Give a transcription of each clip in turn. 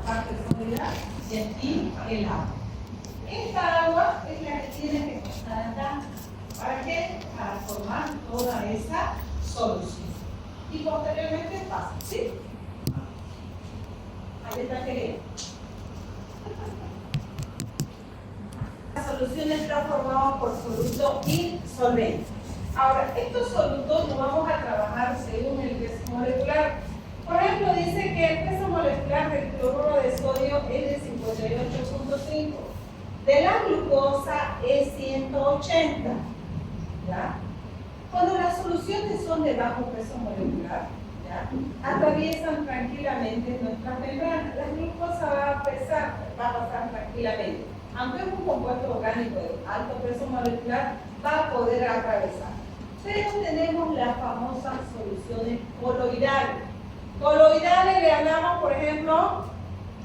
parte sólida y aquí el agua. Esta agua es la que tiene que pasar acá. ¿Para qué? Para formar toda esa solución. Y posteriormente pasa, ¿sí? Ahí está querido. La solución está formada por soluto y solvente. Ahora, estos solutos los vamos a trabajar según el peso molecular. Por ejemplo, dice que el peso molecular del cloruro de sodio es de 58.5. De la glucosa es 180. ¿Ya? Cuando las soluciones son de bajo peso molecular, ¿ya? Atraviesan tranquilamente nuestras membranas. La glucosa va a pasar tranquilamente. Aunque es un compuesto orgánico de alto peso molecular, va a poder atravesar. Pero tenemos las famosas soluciones coloidales. Coloidales le hablamos, por ejemplo,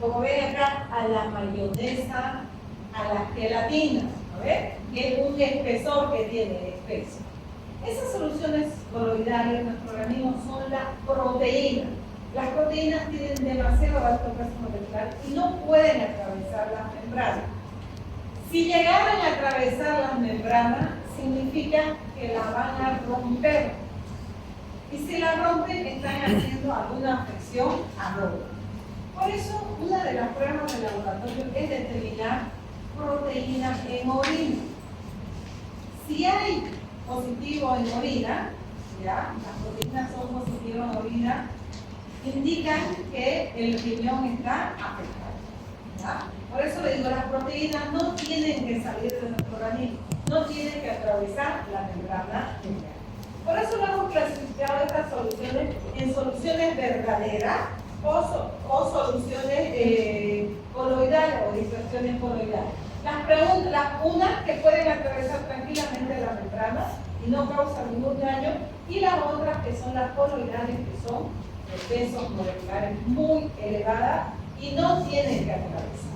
como ven acá, a la mayonesa, a la gelatina, ¿no ven? Que es un espesor que tiene espeso. Esas soluciones coloidales en nuestro organismo son las proteínas. Las proteínas tienen demasiado alto peso molecular y no pueden atravesar las membranas. Si llegaran a atravesar las membranas, significa que la van a romper. Y si la rompen, están haciendo alguna afección a robo. Por eso, una de las pruebas de laboratorio es determinar proteínas en orina. Si hay positivo en orina, ¿ya? Las proteínas son positivas en orina, indican que el riñón está afectado, ¿ya? Por eso le digo, las proteínas no tienen que salir de nuestro organismo, no tienen que atravesar la membrana renal. Por eso lo hemos clasificado estas soluciones en soluciones verdaderas o soluciones coloidales o dispersiones coloidales. Las unas que pueden atravesar tranquilamente la membrana y no causan ningún daño, y las otras que son las coloidales, que son de pesos moleculares muy elevadas y no tienen que atravesar.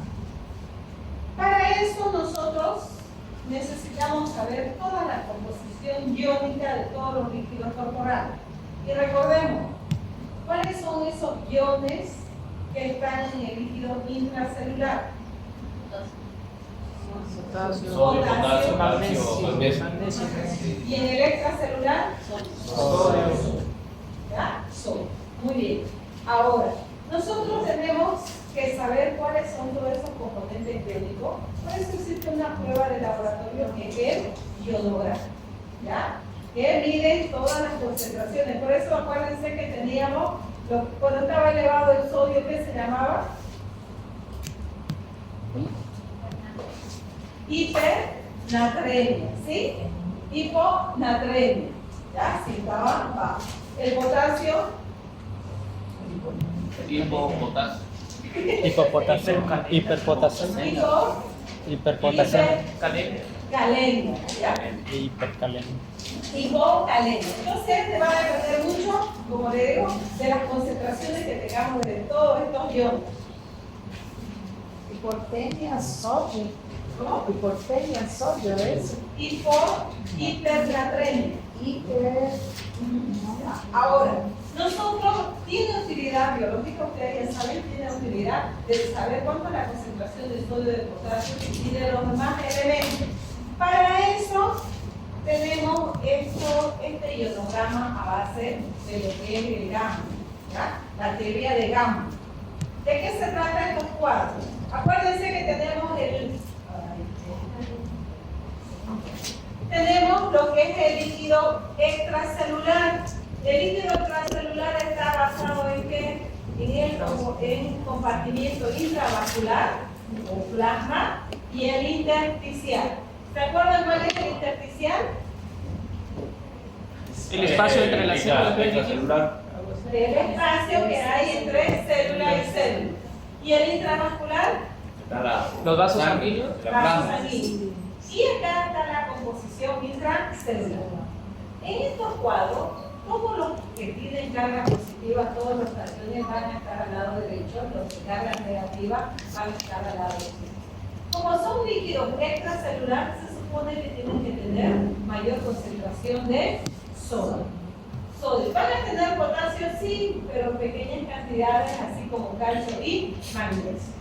Para eso nosotros necesitamos saber toda la composición iónica de todos los líquidos corporales. Y recordemos, ¿cuáles son esos iones que están en el líquido intracelular? Sodio, potasio, magnesio. ¿Y en el extracelular? Sodio. ¿Ya? Sodio. Muy bien. Ahora, nosotros tenemos que saber cuáles son todos esos componentes químicos. Por eso existe una prueba de laboratorio que es el ionograma, ¿ya? Que mide todas las concentraciones. Por eso acuérdense que teníamos, cuando estaba elevado el sodio, ¿qué se llamaba? Hipernatremia, ¿sí? Hiponatremia, ¿ya? Si estaba bajo. El potasio. Hipopotasio. Hiperpotasio. Calemia, ¿ya? Hipercalemia. Hipocalemia. Entonces te va a depender mucho, como le digo, de las concentraciones que tengamos de todos estos iones. Hiportemia, sodio. ¿Cómo? Hiportemia, sodio, ¿es? Hipernatremia. Ahora, nosotros tiene utilidad biológica, ustedes ya saben, tiene utilidad de saber cuánto es la concentración de sodio, de potasio y de los demás elementos. Para eso tenemos este ionograma a base de lo que es el gamma, ¿ya? La teoría de gamma. ¿De qué se trata estos cuadros? Acuérdense que tenemos lo que es el líquido extracelular. El líquido extracelular está basado en qué? En compartimiento intravascular o plasma y el intersticial. ¿Se acuerdan cuál es el intersticial? El espacio entre las células del líquido. El espacio que hay entre célula y célula. ¿Y el intravascular? Los vasos sanguíneos. Vasos sanguíneos. Y acá está la composición intracelular. En estos cuadros, todos los que tienen carga positiva, todos los cationes van a estar al lado derecho, los de carga negativa van a estar al lado derecho. Como son líquidos extracelulares, se supone que tienen que tener mayor concentración de sodio. sodio. ¿Van a tener potasio? Sí, pero en pequeñas cantidades, así como calcio y magnesio.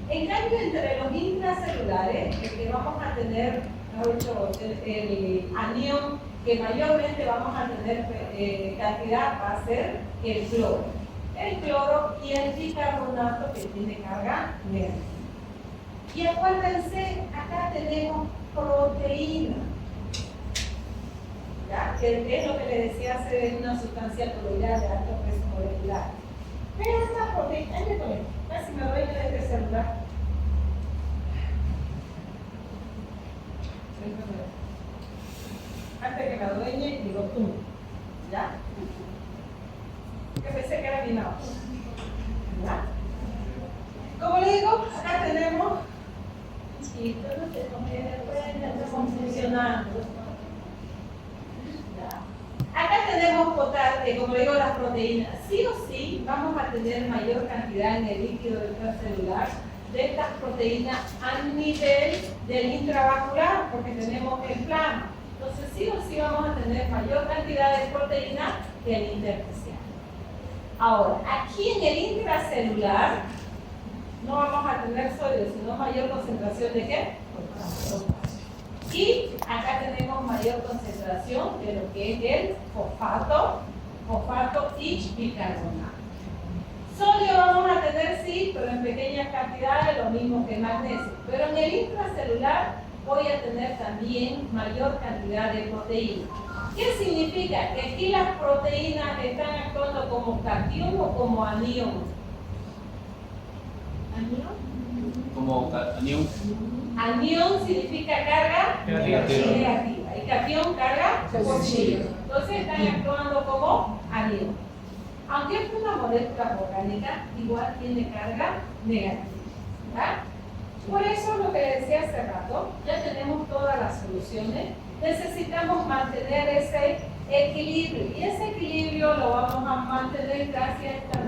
En cambio, entre los intracelulares, el que vamos a tener, mejor dicho, el anión que mayormente vamos a tener cantidad va a ser el cloro. El cloro y el bicarbonato que tiene carga negativa. Y acuérdense, acá tenemos proteína. ¿Ya? Que es lo que le decía hacer una sustancia coloidal de alto peso molecular. Pero esta proteína, casi me doy de este celular. Antes que me adueñe, digo tú. ¿Ya? Que pensé que era mi no. ¿Ya? Como le digo, acá tenemos. Y todo estamos funcionando. ¿Ya? Acá tenemos como le digo, las proteínas. Sí o sí, vamos a tener mayor cantidad en el líquido intracelular de estas proteínas a nivel del intravascular, porque tenemos el plasma. Entonces, sí o sí vamos a tener mayor cantidad de proteína que el intersticial. Ahora, aquí en el intracelular no vamos a tener sodio, sino mayor concentración de ¿qué? Y acá tenemos mayor concentración de lo que es el fosfato y bicarbonato. Sodio vamos a tener, sí, pero en pequeñas cantidades, lo mismo que magnesio. Pero en el intracelular voy a tener también mayor cantidad de proteínas. ¿Qué significa? Que aquí las proteínas están actuando como cation o como anión. ¿Anión? Como anión. Anión significa carga negativa y cation carga positiva. Entonces están actuando como anión. Aunque es una molécula orgánica, igual tiene carga negativa. ¿Verdad? Por eso lo que les decía hace rato, ya tenemos todas las soluciones, necesitamos mantener ese equilibrio. Y ese equilibrio lo vamos a mantener gracias a esta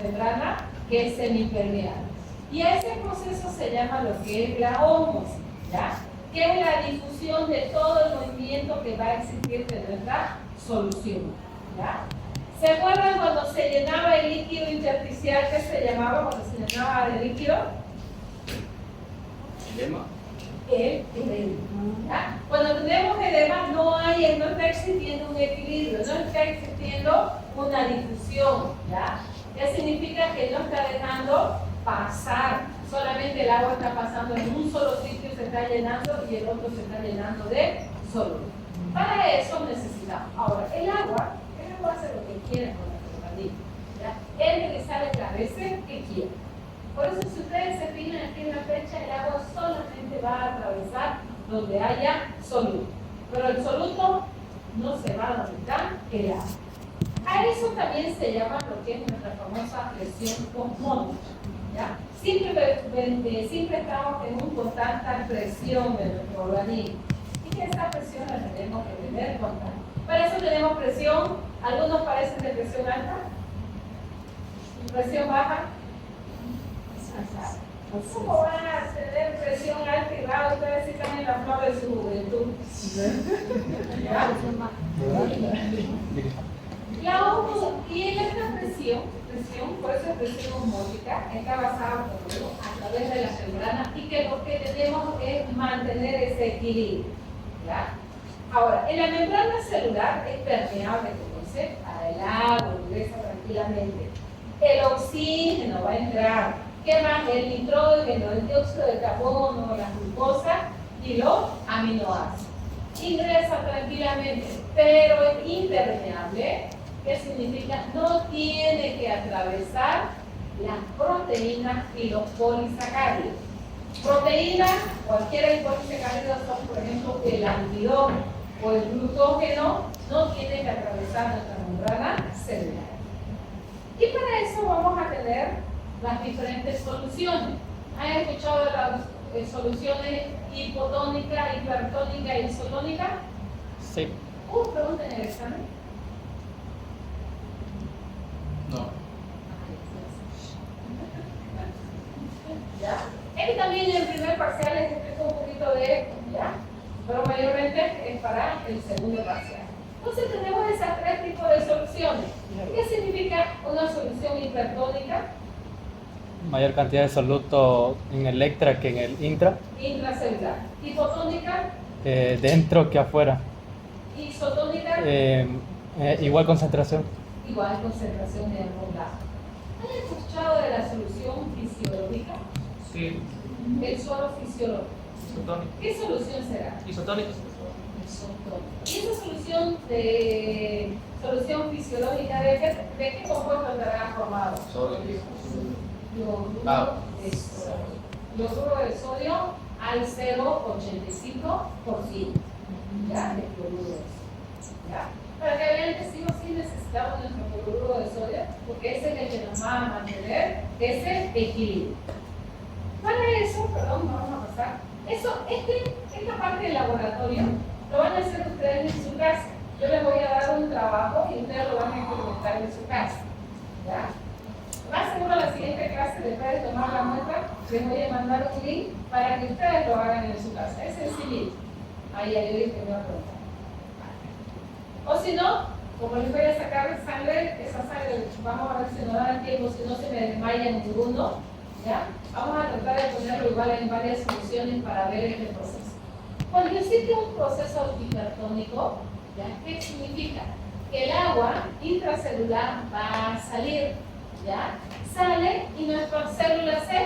membrana que es semipermeable. Y a ese proceso se llama lo que es la ósmosis, ¿ya? Que es la difusión de todo el movimiento que va a existir de nuestra solución, ¿ya? ¿Se acuerdan cuando se llenaba el líquido intersticial? ¿Qué se llamaba cuando se llenaba el líquido? Edema. El edema. ¿Ya? Cuando tenemos edema no está existiendo un equilibrio, no está existiendo una difusión. ¿Ya? ¿Qué significa? Que no está dejando pasar. Solamente el agua está pasando en un solo sitio, se está llenando y el otro se está llenando de sólido. Para eso necesitamos. Ahora, el agua hace lo que quiere con nuestro organismo. Él le sale las veces que quiere. Por eso, si ustedes se fijan aquí en la flecha, el agua solamente va a atravesar donde haya soluto. Pero el soluto no se va a donde está el agua. A eso también se llama lo que es nuestra famosa presión osmótica. Siempre estamos en una constante presión de nuestro organismo. Y que esa presión la tenemos que tener constante. Para eso tenemos presión. Algunos parecen de presión alta, presión baja. ¿Cómo van a tener presión alta y baja? Ustedes sí están en la flor de su juventud. Y en esta presión, por eso es presión osmótica, está basada a través de las membranas y que lo que tenemos es mantener ese equilibrio. ¿Ya? Ahora, en la membrana celular es permeable, para el agua, ingresa tranquilamente. El oxígeno va a entrar. ¿Qué más? El nitrógeno, el dióxido de carbono, la glucosa y los aminoácidos. Ingresa tranquilamente, pero es impermeable. ¿Qué significa? No tiene que atravesar las proteínas y los polisacáridos. Proteínas, cualquiera de los polisacáridos son, por ejemplo, el almidón o el glucógeno, no tiene que atravesar nuestra membrana celular. Y para eso vamos a tener las diferentes soluciones. ¿Han escuchado de las soluciones hipotónica, hipertónica y isotónica? Sí. Pregunta en el examen. No. ¿Ya? Él también en el primer parcial les explico un poquito de esto, ¿ya? Pero mayormente es para el segundo parcial. Entonces tenemos esos tres tipos de soluciones. ¿Qué significa una solución hipertónica? Mayor cantidad de soluto en el extra que en el intra. Intracelular. Hipotónica. Dentro que afuera. Isotónica. Igual concentración. Igual concentración de ambos lados. ¿Han escuchado de la solución fisiológica? Sí. El suelo fisiológico. Isotónico. ¿Qué solución será? Isotónico. Isotónica. Y esa solución fisiológica, ¿de qué compuesto estará formado? Sodio. Cloruro de sodio. Cloruro de sodio al 0,85%. ¿Ya? De cloruro de sodio. ¿Ya? Para que vean que sí o sí necesitamos nuestro cloruro de sodio, porque ese es el que nos va a mantener ese equilibrio. Para eso, perdón, vamos a pasar. Esta parte del laboratorio lo van a hacer ustedes en su casa. Yo les voy a dar un trabajo y ustedes lo van a implementar en su casa. ¿Ya? Más seguro la siguiente clase, después de tomar la muestra, les voy a mandar un link para que ustedes lo hagan en su casa. Es sencillito. Ahí hay que me va a preguntar. O si no, como les voy a sacar sangre, esa sangre, vamos a ver si nos da el tiempo, si no se me desmaya ninguno, ¿ya? Vamos a tratar de ponerlo igual en varias soluciones para ver este proceso. Cuando existe un proceso hipertónico, ¿ya? ¿Qué significa? Que el agua intracelular va a salir, ¿ya? Sale y nuestras células se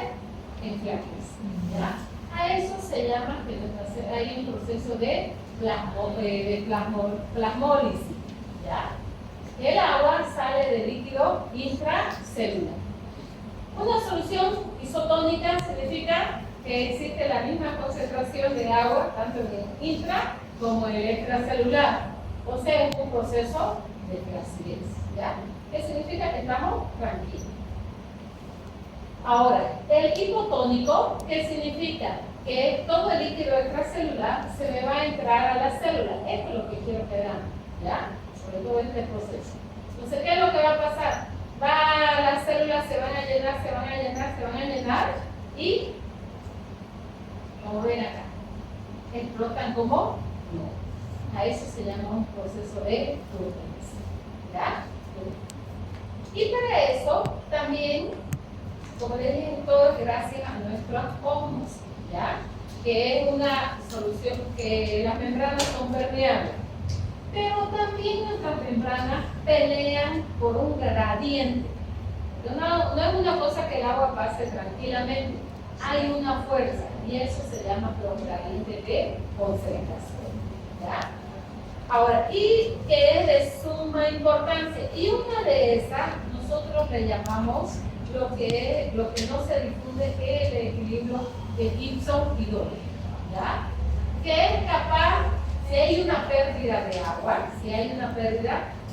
enflaquecen, ¿ya? A eso se llama que hay un proceso de plasmólisis, ¿ya? El agua sale de líquido intracelular. Una solución isotónica significa que existe la misma concentración de agua tanto en el intra como en el extracelular. O sea, es un proceso de flacidez, ¿ya? ¿Qué significa? Que estamos tranquilos. Ahora, el hipotónico, ¿qué significa? Que todo el líquido extracelular se me va a entrar a la célula. Esto es lo que quiero que vean, ¿ya? Sobre todo este proceso. Entonces, ¿qué es lo que va a pasar? Las células se van a llenar, se van a llenar, se van a llenar y, como ven acá, explotan como no. A eso se llama un proceso de proteínas, ¿ya? Y para eso también, como les dije, todo es gracias a nuestra osmosis, ¿ya? Que es una solución que las membranas son permeables. Pero también nuestras membranas pelean por un gradiente. No es una cosa que el agua pase tranquilamente. Hay una fuerza y eso se llama los gradientes de concentración, ¿ya? Ahora, y que es de suma importancia. Y una de esas nosotros le llamamos lo que no se difunde, que es el equilibrio de Gibson y Dolly, ¿ya? Que es capaz, si hay una pérdida de agua,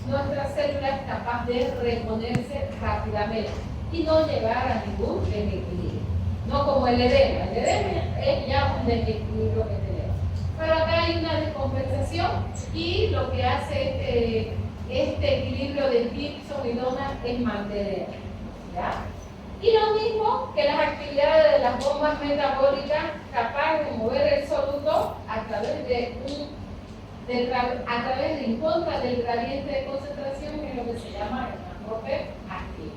nuestra célula es capaz de reponerse rápidamente y no llegar a ningún desequilibrio. No como el edema. El edema es ya un desequilibrio que tenemos. Pero acá hay una descompensación y lo que hace este equilibrio de Gibson y Donald es mantener, ¿ya? Y lo mismo que las actividades de las bombas metabólicas capaces de mover el soluto a través de en contra del gradiente de concentración, que es lo que se llama el transporte activo.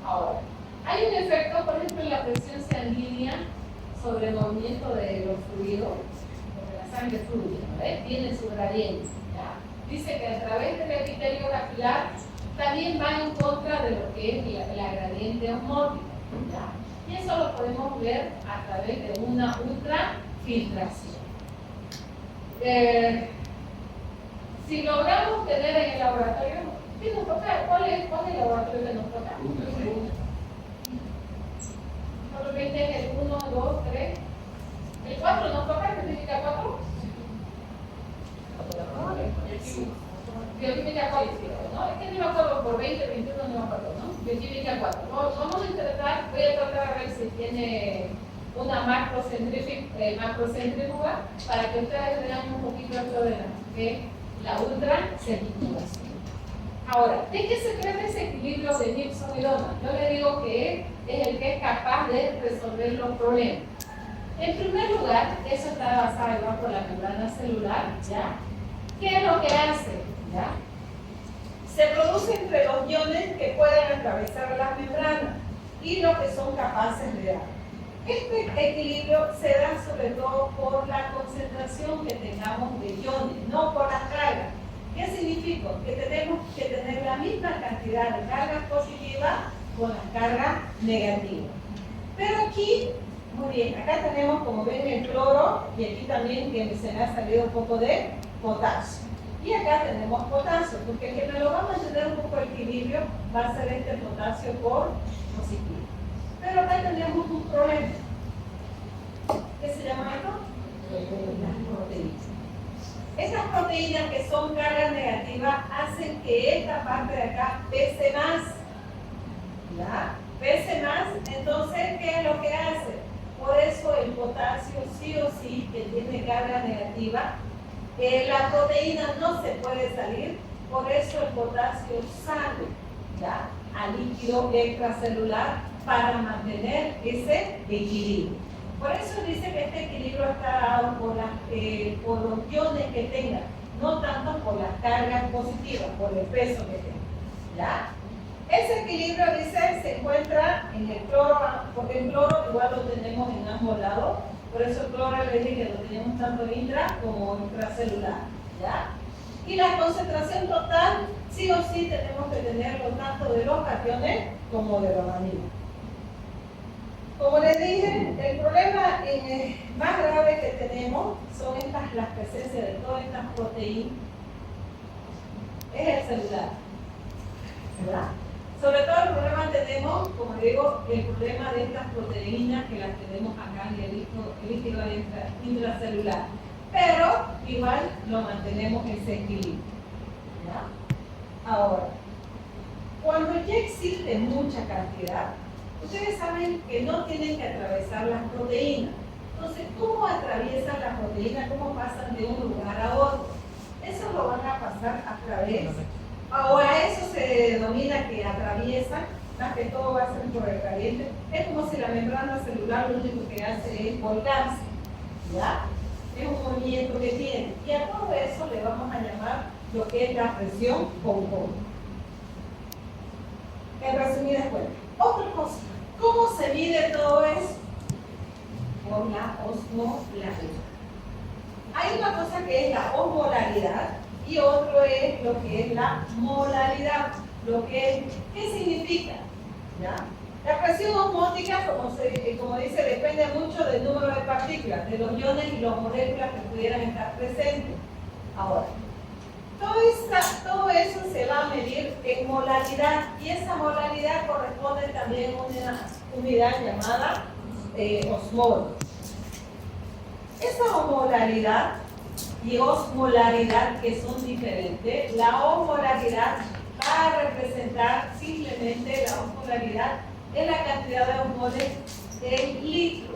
Ahora, hay un efecto, por ejemplo, en la presión sanguínea sobre el movimiento de los fluidos, porque la sangre fluye, ¿no? Tiene su gradiente, ¿ya? Dice que a través del epitelio capilar también va en contra de lo que es la gradiente osmótica, ¿ya? Y eso lo podemos ver a través de una ultrafiltración. Si logramos tener en el laboratorio, ¿qué nos toca? ¿Cuál es el laboratorio que nos toca? Probablemente es el 1, 2, 3. ¿El 4 nos toca? ¿Qué significa 4? Bioquímica 4, ¿no? Es que no me acuerdo por 20, 21, no me acuerdo, ¿no? Bioquímica 4. Vamos a intentar, voy a tratar a ver si tiene una macrocentrífuga para que ustedes vean un poquito esto de la ultracentrifugación. Ahora, ¿de qué se trata ese equilibrio de Gibson y Donald? Yo le digo que es el que es capaz de resolver los problemas. En primer lugar, eso está basado igual por la membrana celular, ¿ya? ¿Qué es lo que hace? ¿Ya? Se produce entre los iones que pueden atravesar las membranas y los que son capaces de dar. Este equilibrio se da sobre todo por la concentración que tengamos de iones, no por las cargas. ¿Qué significa? Que tenemos que tener la misma cantidad de cargas positivas con las cargas negativas. Pero aquí, muy bien, acá tenemos, como ven, el cloro, y aquí también que se me ha salido un poco de potasio. Y acá tenemos potasio, porque el que me lo va a mantener un poco de equilibrio va a ser este potasio por positivo. Pero acá tenemos un problema. ¿Qué se llama esto? Las proteínas. Estas proteínas que son cargas negativas hacen que esta parte de acá pese más. ¿Ya? Pese más, entonces, ¿qué es lo que hace? Por eso el potasio sí o sí que tiene carga negativa, la proteína no se puede salir, por eso el potasio sale, ¿ya?, al líquido extracelular para mantener ese equilibrio. Por eso dice que este equilibrio está dado por los iones que tenga, no tanto por las cargas positivas, por el peso que tenga, ¿ya? Ese equilibrio, dice, se encuentra en el cloro, porque el cloro igual lo tenemos en ambos lados, por eso el cloro le dije que lo tenemos tanto intra como intracelular, ¿ya? Y la concentración total, sí o sí tenemos que tenerlo tanto de los cationes como de los aniones. Como les dije, el problema más grave que tenemos son las presencias de todas estas proteínas, es el celular, ¿verdad? Sobre todo el problema tenemos, como digo, el problema de estas proteínas que las tenemos acá en el líquido intracelular. Pero igual lo mantenemos en ese equilibrio, ¿ya? Ahora, cuando ya existe mucha cantidad, ustedes saben que no tienen que atravesar las proteínas. Entonces, ¿cómo atraviesan las proteínas? ¿Cómo pasan de un lugar a otro? Eso lo van a pasar a través. Ahora, eso se denomina que atraviesan, más que todo va a ser por el caliente. Es como si la membrana celular lo único que hace es volcarse, ¿ya? Es un movimiento que tiene. Y a todo eso le vamos a llamar lo que es la presión Poncón. En resumidas cuentas. Otra cosa, ¿cómo se mide todo eso? Por la osmolaridad. Hay una cosa que es la osmolaridad y otro es lo que es la molaridad. ¿Qué significa? ¿Ya? La presión osmótica, como dice, depende mucho del número de partículas, de los iones y las moléculas que pudieran estar presentes. Ahora, todo eso se va a medir en molaridad y esa molaridad corresponde también a una unidad llamada osmol. Esa osmolaridad y osmolaridad, que son diferentes, la osmolaridad va a representar simplemente la osmolaridad en la cantidad de osmoles en litro.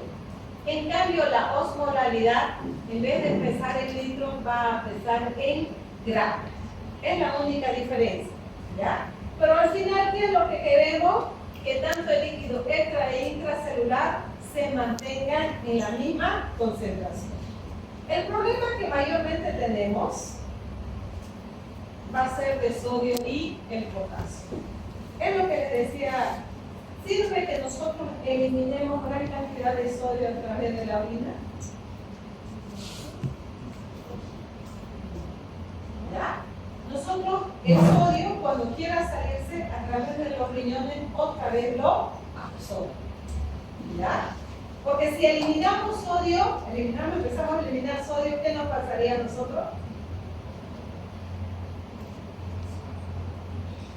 En cambio, la osmolaridad, en vez de pesar en litros, va a pesar en gramos. Es la única diferencia, ¿ya? Pero al final, ¿qué es lo que queremos? Que tanto el líquido extra e intracelular se mantengan en la misma concentración. El problema que mayormente tenemos va a ser de sodio y el potasio. Es lo que les decía, ¿sirve que nosotros eliminemos gran cantidad de sodio a través de la orina? ¿Ya? Nosotros, el sodio, cuando quiera salirse a través de los riñones, otra vez lo absorbe. ¿Ya? Porque si eliminamos sodio, empezamos a eliminar sodio, ¿qué nos pasaría a nosotros?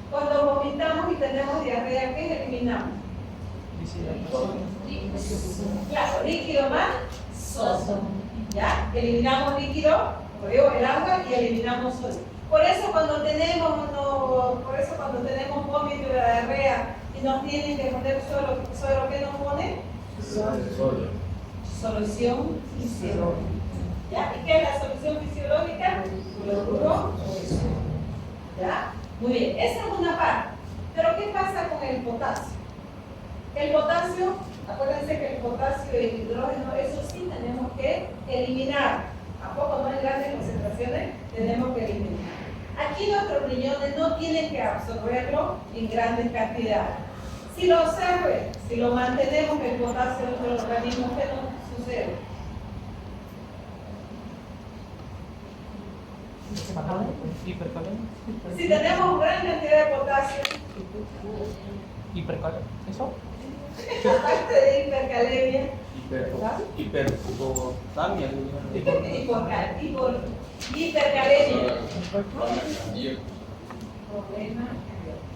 Cuando vomitamos y tenemos diarrea, ¿qué eliminamos? Claro, líquido más sodio. ¿Ya? Eliminamos líquido, como digo, el agua, y eliminamos sodio. Por eso cuando tenemos vómito y diarrea y nos tienen que poner suero, ¿qué nos ponen? Solución fisiológica. ¿Ya? ¿Y qué es la solución fisiológica? Cloruro. ¿Ya? Muy bien, esa es una parte. Pero ¿qué pasa con el potasio? El potasio, acuérdense que el potasio y el hidrógeno, eso sí tenemos que eliminar. ¿A poco no hay grandes concentraciones? concentraciones tenemos que eliminar. Aquí nuestros riñones no tienen que absorberlo en grandes cantidades. Si lo observe, si lo mantenemos el potasio en nuestro organismo, ¿qué nos sucede? Si tenemos gran cantidad de potasio, ¿Eso? aparte de hipercalemia, Hiperpotamia. hipercalemia, problema.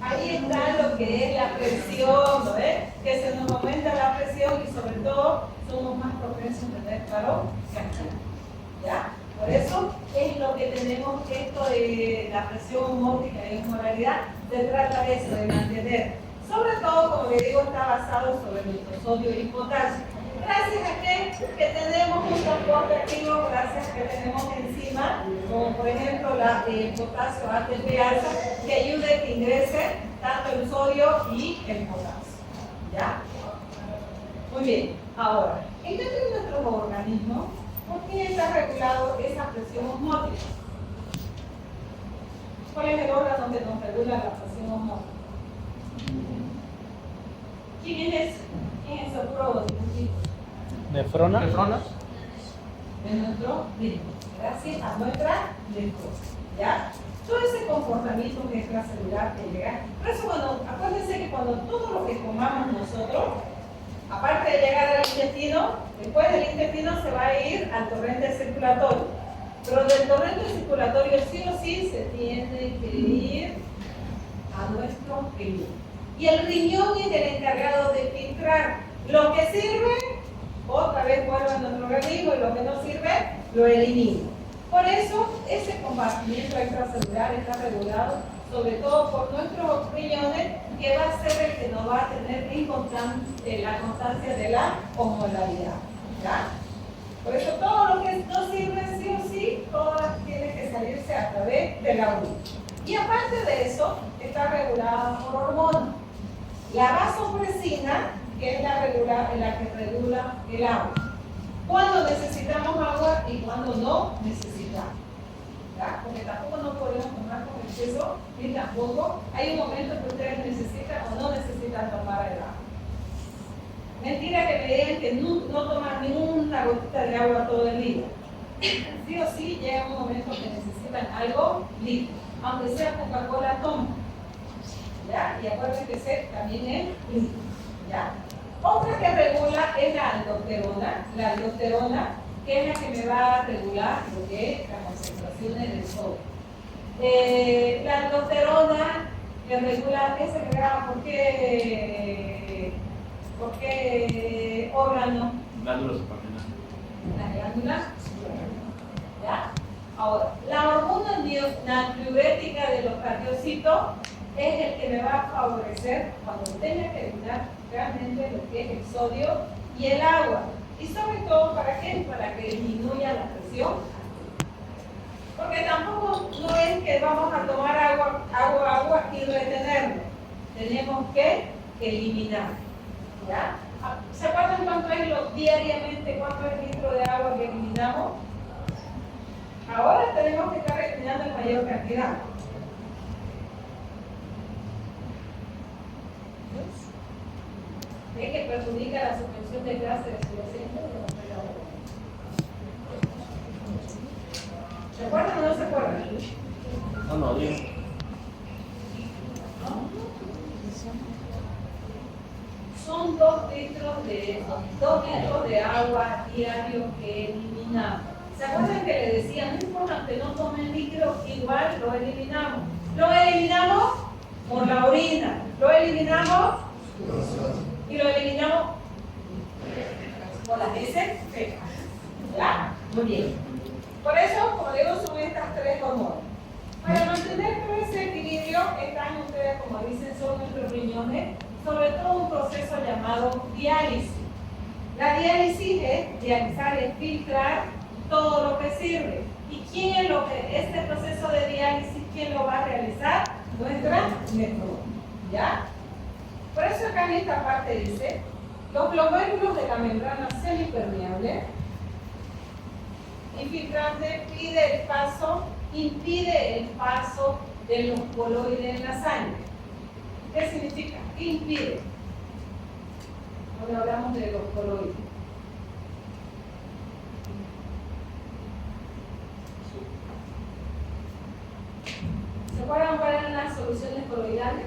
Ahí está lo que es la presión, ¿no ves? Que se nos aumenta la presión y sobre todo somos más propensos a tener paro cardíaco. ¿Ya? Por eso es lo que tenemos esto de la presión osmótica y osmolaridad, se trata de eso, de mantener. Sobre todo, como le digo, está basado sobre nuestro sodio y potasio. Gracias a que tenemos un transporte activo, gracias a que tenemos enzimas, como por ejemplo el potasio ATP alfa, que ayude a que ingrese tanto el sodio y el potasio. ¿Ya? Muy bien. Ahora, dentro de nuestro organismo, ¿por qué está regulado esa presión osmótica? ¿Cuál es el órgano que nos regula la presión osmótica? ¿Quién es ese? ¿Quién es el prólogo? Nefrona. De nuestro ritmo, gracias a nuestra lectura. ¿Ya? Todo ese comportamiento extracelular que llega. Por eso, acuérdense que cuando todo lo que comamos nosotros, aparte de llegar al intestino, después del intestino se va a ir al torrente circulatorio. Pero del torrente circulatorio sí o sí se tiene que ir a nuestro riñón. Y el riñón es el encargado de filtrar lo que sirve, otra vez vuelve a nuestro organismo, y lo que no sirve, lo elimina. Por eso, ese compartimiento extracelular está regulado sobre todo por nuestros riñones, que va a ser el que nos va a tener la constancia de la osmolaridad. ¿Ya? Por eso todo lo que no sirve sí o sí, todo tiene que salirse a través de la orina. Y aparte de eso, está regulada por hormonas. La vasopresina, que es la que regula el agua. Cuando necesitamos agua y cuando no necesitamos. ¿Ya? Porque tampoco no podemos tomar con exceso, ni tampoco hay un momento que ustedes necesitan o no necesitan tomar el agua. Mentira que me digan que no toman ninguna gotita de agua todo el día. Sí o sí llega un momento que necesitan algo líquido, aunque sea Coca-Cola, toma. ¿Ya? Y acuérdense que C también es líquido. ¿Ya? Otra que regula es la aldosterona, que es la que me va a regular lo que es las concentraciones del sodio. La aldosterona que regula, ¿qué se graba? ¿Por qué órgano? Glándulas suprarrenales. Las glándulas. ¿Ya? Ahora, la hormona natriurética de los cardiocitos es el que me va a favorecer cuando tenga que eliminar realmente lo que es el sodio y el agua. Y sobre todo, ¿para qué? Para que disminuya la presión. Porque tampoco no es que vamos a tomar agua y retenerlo. Tenemos que eliminar. ¿Ya? ¿Se acuerdan cuánto es diariamente, cuánto es el litro de agua que eliminamos? Ahora tenemos que estar eliminando en mayor cantidad. ¿Ves que perjudica la suspensión de clase de suficiente? ¿Se acuerdan o no se acuerdan? No, bien. Son 2 litros de agua diario que eliminamos. ¿Se acuerdan que le decía, no importa que no tomen líquido, igual lo eliminamos? Lo eliminamos por la orina, lo eliminamos y lo eliminamos por las heces fecales. ¿Ya? Muy bien. Por eso, como digo, son estas 3 hormonas. Para mantener todo ese equilibrio, están ustedes, como dicen, son nuestros riñones, sobre todo un proceso llamado diálisis. La diálisis es dializar, es filtrar todo lo que sirve. ¿Y quién es este proceso de diálisis, quién lo va a realizar? Nuestra nefrona. ¿Ya? Por eso acá en esta parte dice, los glomérulos de la membrana semipermeable infiltrante impide el paso de los coloides en la sangre. ¿Qué significa? Impide. Cuando hablamos de los coloides. ¿Se acuerdan cuáles eran las soluciones coloidales?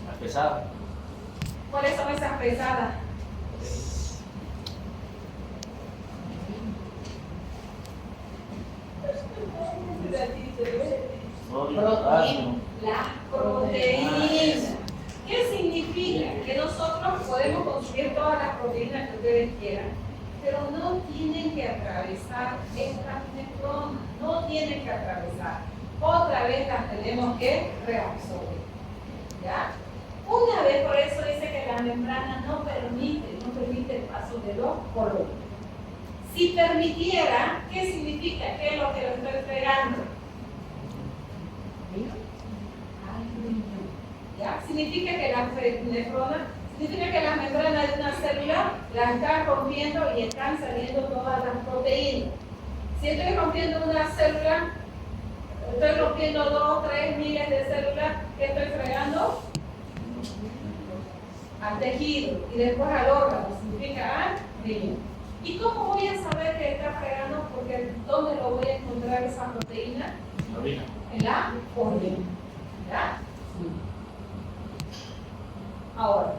Las pesadas. ¿Cuáles son esas pesadas? Sodio, potasio. Las proteínas. ¿Qué significa? Que nosotros podemos consumir todas las proteínas que ustedes quieran, pero no tienen que atravesar estas nefronas, no tienen que atravesar. Otra vez las tenemos que reabsorber. ¿Ya? Una vez, por eso dice que la membrana no permite el paso de los coloides. Si permitiera, ¿qué significa? ¿Qué es lo que lo estoy fregando? ¿Ya? Significa que la nefrona, significa que la membrana de una célula la están rompiendo y están saliendo todas las proteínas. Si estoy rompiendo una célula, estoy rompiendo 2, 3 miles de células, ¿qué estoy fregando? Al tejido y después al órgano, significa al riñón. ¿Y cómo voy a saber que está fregando? Porque ¿dónde lo voy a encontrar esa proteína? La orina. En la orina. ¿Ya? Ahora,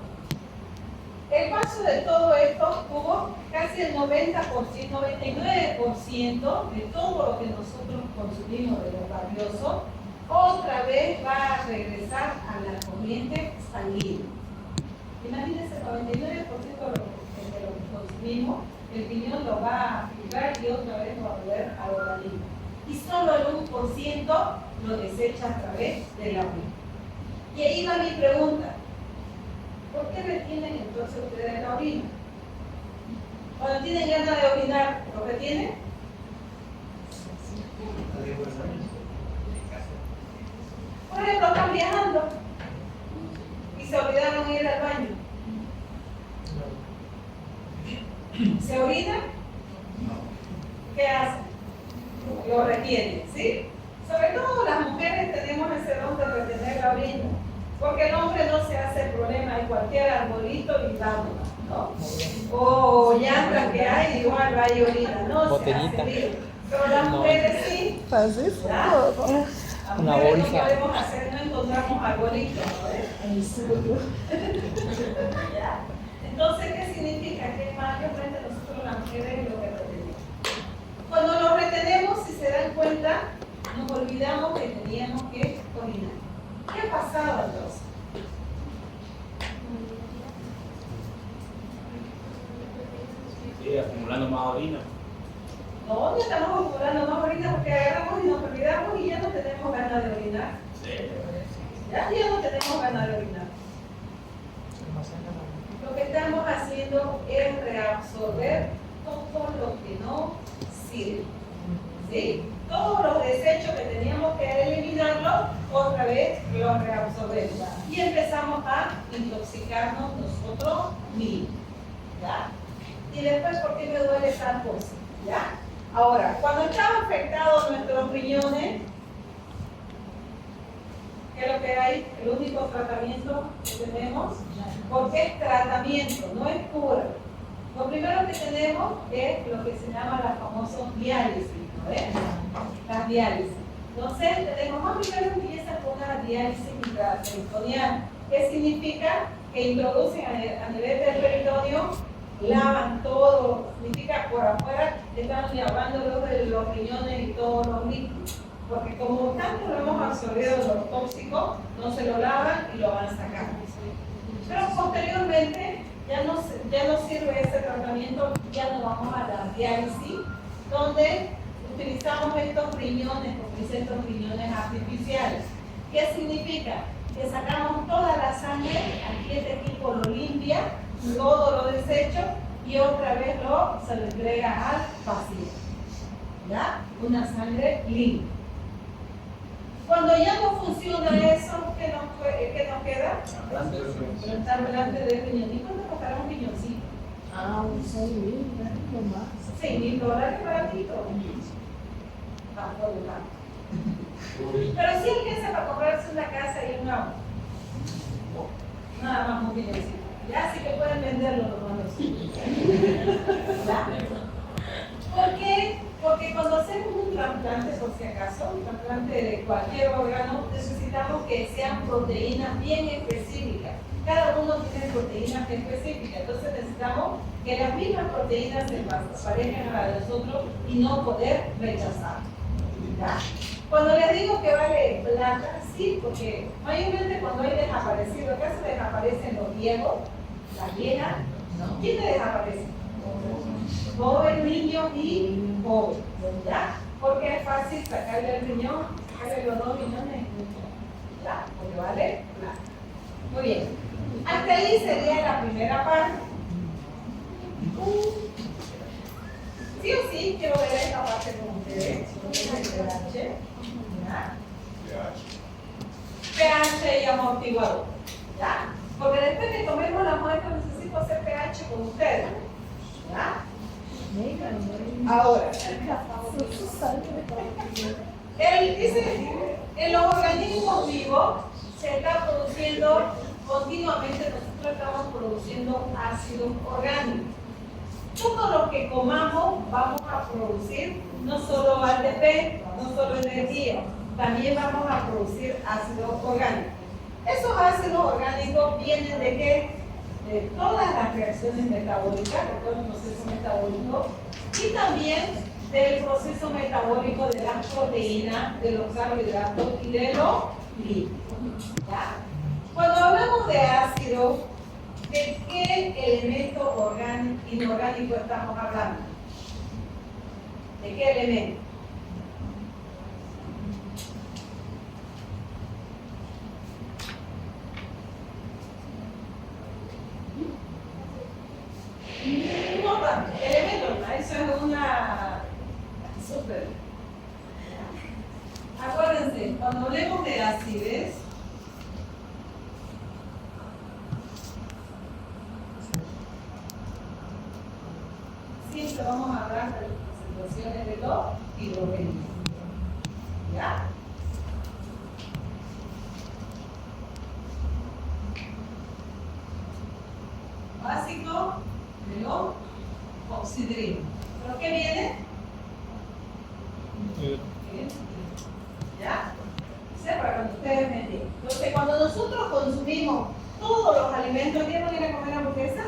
el paso de todo esto tuvo casi el 90%, 99% de todo lo que nosotros consumimos de lo valioso, otra vez va a regresar a la corriente sanguínea. Imagínense, el 99% de lo que consumimos, el riñón lo va a filtrar y otra vez lo va a volver al organismo. Y solo el 1% lo desecha a través de la orina. Y ahí va mi pregunta. ¿Por qué retienen entonces ustedes la orina? Cuando tienen ganas de orinar, ¿lo retienen? Por ejemplo, están viajando y se olvidaron ir al baño. ¿Se orinan? ¿Qué hacen? Lo retienen, ¿sí? Sobre todo las mujeres tenemos ese don de retener la orina, porque el hombre no se hace problema en cualquier arbolito y vámonos, ¿no? O llantas que hay, igual va y orina, no Botellita. se hace lío. Pero las mujeres sí. Fazer ¿ya? todo. Las Una mujeres bolsa. no podemos hacer, no encontramos arbolitos, ¿no? ¿Ya? Entonces, ¿qué significa? Que mayormente nosotros las mujeres lo que retenemos. Cuando lo retenemos, si se dan cuenta, nos olvidamos que teníamos que orinar. ¿Qué ha pasado entonces? Sí, acumulando más orina. ¿Dónde estamos acumulando más orina? Porque agarramos y nos olvidamos y ya no tenemos ganas de orinar. Sí. Ya no tenemos ganas de orinar. Lo que estamos haciendo es reabsorber todo lo que no sirve. ¿Sí? Todos los desechos que teníamos que eliminarlos, otra vez los reabsorbemos. Y empezamos a intoxicarnos nosotros mismos. ¿Ya? Y después, ¿por qué me duele esta cosa? ¿Ya? Ahora, cuando están afectados nuestros riñones, ¿qué es lo que hay? El único tratamiento que tenemos, porque es tratamiento, no es cura. Lo primero que tenemos es lo que se llama la famosa diálisis, ¿no ves? Las diálisis. Entonces, tenemos primero empieza con una diálisis intraperitoneal. ¿Qué significa? Que introducen a nivel del peritoneo, lavan todo, significa por afuera, están lavando los riñones y todos los líquidos. Porque como tanto lo hemos absorbido los tóxicos, no se lo lavan y lo van sacando. Pero posteriormente ya no sirve ese tratamiento, ya nos vamos a la diálisis, donde utilizamos estos riñones, porque estos riñones artificiales. ¿Qué significa? Que sacamos toda la sangre, aquí este equipo lo limpia, todo lo desecho y otra vez se lo entrega al paciente. ¿Ya? Una sangre limpia. Cuando ya no funciona eso, ¿qué nos queda? Está delante del riñón. ¿Y cuándo tocará un riñoncito? Ah, un 6.000, no más. $6.000 baratito. Tampoco tanto. Pero si alcanza para comprarse una casa y un auto. Nada más un milloncito. Ya sí que pueden venderlo los malos. ¿Ya? ¿Por qué? Porque cuando hacemos un trasplante, por si acaso, un trasplante de cualquier órgano, necesitamos que sean proteínas bien específicas. Cada uno tiene proteínas específicas, entonces necesitamos que las mismas proteínas se parezcan a las de nosotros y no poder rechazar. ¿Ya? Cuando les digo que vale plata, sí, porque mayormente cuando hay desaparecido, acá se desaparecen los viejos, las viejas, ¿quiénes desaparecen? Joven, niño y joven, ¿ya? Porque es fácil sacarle el riñón, sacarle los 2 riñones, ¿ya? Porque vale plata. Muy bien. Hasta ahí sería la primera parte. Sí o sí, quiero ver esta parte con ustedes. pH y amortiguador. ¿Ya? Porque después que tomemos la muestra necesito hacer pH con ustedes. ¿Ya? Ahora, en los organismos vivos se está produciendo continuamente, nosotros estamos produciendo ácido orgánico. Todo lo que comamos vamos a producir no solo ATP, no solo energía, también vamos a producir ácido orgánico. Esos ácidos orgánicos vienen de qué? De todas las reacciones metabólicas, de todo el proceso metabólico, y también del proceso metabólico de las proteínas, de los carbohidratos y de los lípidos. ¿Ya? Cuando hablamos de ácido, ¿de qué elemento inorgánico estamos hablando? ¿De qué elemento? No tanto, elemento, eso es una súper. Acuérdense, cuando hablemos de acidez, siempre vamos a hablar de las concentraciones de los hidrogenos. ¿Ya? Básico de los oxidrinos. ¿Pero qué viene? ¿Ya? Para cuando ustedes me entiendan. Entonces, cuando nosotros consumimos todos los alimentos, ¿quién no viene a comer hamburguesa?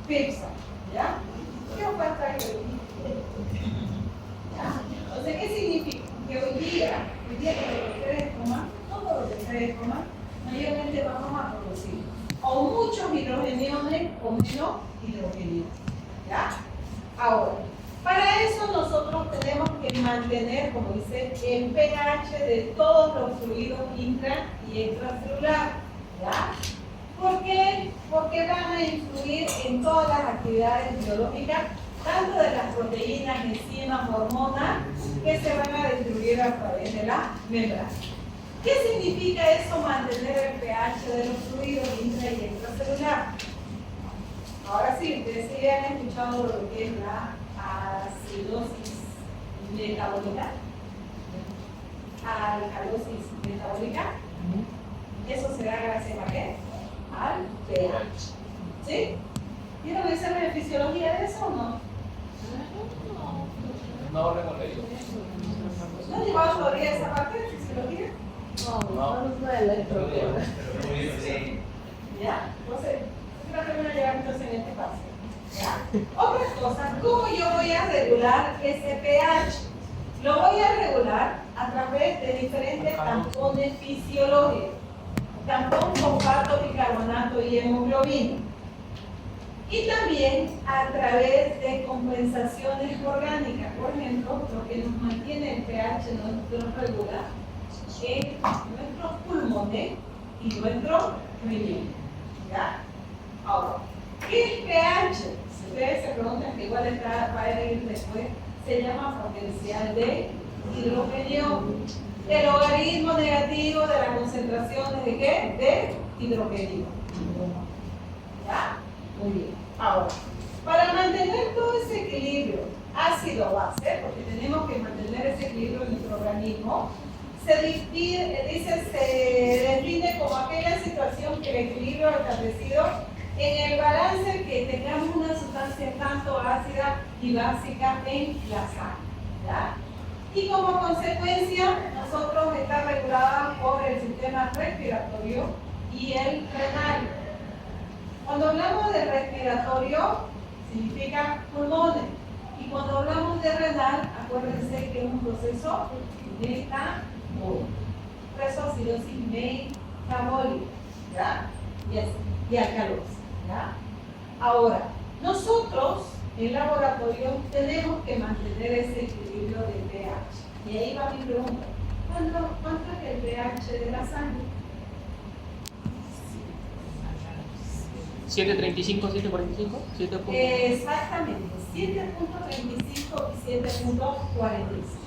Pizza. ¿Ya? ¿Qué os falta ahí hoy? ¿Ya? Entonces, ¿qué significa? Que hoy día que ustedes coman, todo lo que ustedes coman, mayormente vamos a producir o muchos hidrogeniones o menos hidrogeniones. ¿Ya? Ahora, para eso nosotros tenemos que mantener, como dice, el pH de todos los fluidos intra y extracelulares. ¿Ya? ¿Por qué? Porque van a influir en todas las actividades biológicas, tanto de las proteínas, enzimas, hormonas, que se van a distribuir a través de la membrana. ¿Qué significa eso, mantener el pH de los fluidos intra y extracelular? Ahora sí, ustedes sí han escuchado lo que es la acidosis metabólica, alcalosis metabólica. Eso se da gracias a qué? Al pH. ¿Sí? ¿Vieron ese de fisiología de eso o no? No lo hemos leído. ¿No llevado todavía esa parte de fisiología? No, no es electro. ¿Ya? Entonces, creo que van a llevar entonces en este paso. ¿Ya? Otras cosas, ¿cómo yo voy a regular ese pH? Lo voy a regular a través de diferentes tampones fisiológicos. Tampón, fosfato, bicarbonato y hemoglobina. Y también a través de compensaciones orgánicas. Por ejemplo, lo que nos mantiene el pH nuestro regular es nuestros pulmones y nuestro riñón. ¿Ya? Ahora, ¿qué es pH? Si ustedes se preguntan, que igual va a ir después, se llama potencial de hidrogenio. El logaritmo negativo de las concentraciones de qué? De hidrogenio. ¿Ya? Muy bien. Ahora, para mantener todo ese equilibrio ácido-base, porque tenemos que mantener ese equilibrio en nuestro organismo, se define como aquella situación que el equilibrio establecido en el balance que tengamos una sustancia tanto ácida y básica en la sangre. ¿Ya? Y como consecuencia, nosotros está regulada por el sistema respiratorio y el renal. Cuando hablamos de respiratorio, significa pulmones. Y cuando hablamos de renal, acuérdense que es un proceso metabólico. Por eso acidosis metabólica, ¿ya? Y alcalosis, ¿ya? Ahora, nosotros en laboratorio tenemos que mantener ese equilibrio de pH. Y ahí va mi pregunta. ¿Cuánto es el pH de la sangre? 735, 745, 7. Exactamente, 7.35 y 7.45.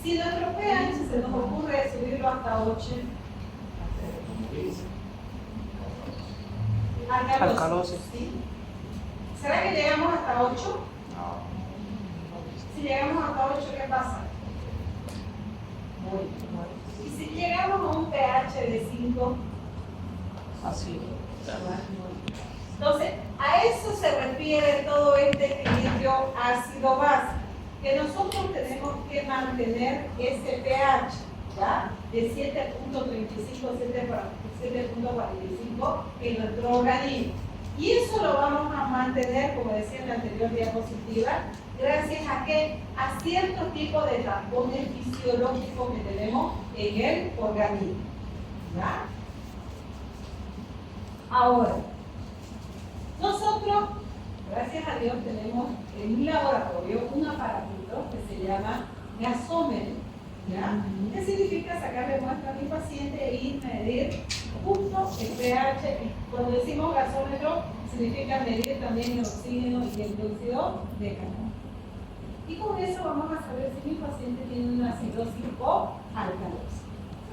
Si nuestro pH se nos ocurre subirlo hasta 8, alcalosis. ¿Sí? ¿Será que llegamos hasta 8? No. Si llegamos hasta 8, ¿qué pasa? Y si llegamos a un pH de 5, Así. entonces, a eso se refiere todo este equilibrio ácido-base, que nosotros tenemos que mantener ese pH, ¿ya? De 7.35 7.45 en nuestro organismo. Y eso lo vamos a mantener, como decía en la anterior diapositiva, gracias a que a ciertos tipos de tampones fisiológicos que tenemos en el organismo, ¿ya? Ahora, nosotros, gracias a Dios, tenemos en un laboratorio un aparatito que se llama gasómetro, ¿ya? ¿Qué significa sacarle muestra a mi paciente y medir justo el pH? Cuando decimos gasómetro, significa medir también el oxígeno y el dióxido de carbono. Y con eso vamos a saber si mi paciente tiene una acidosis o alcalosis.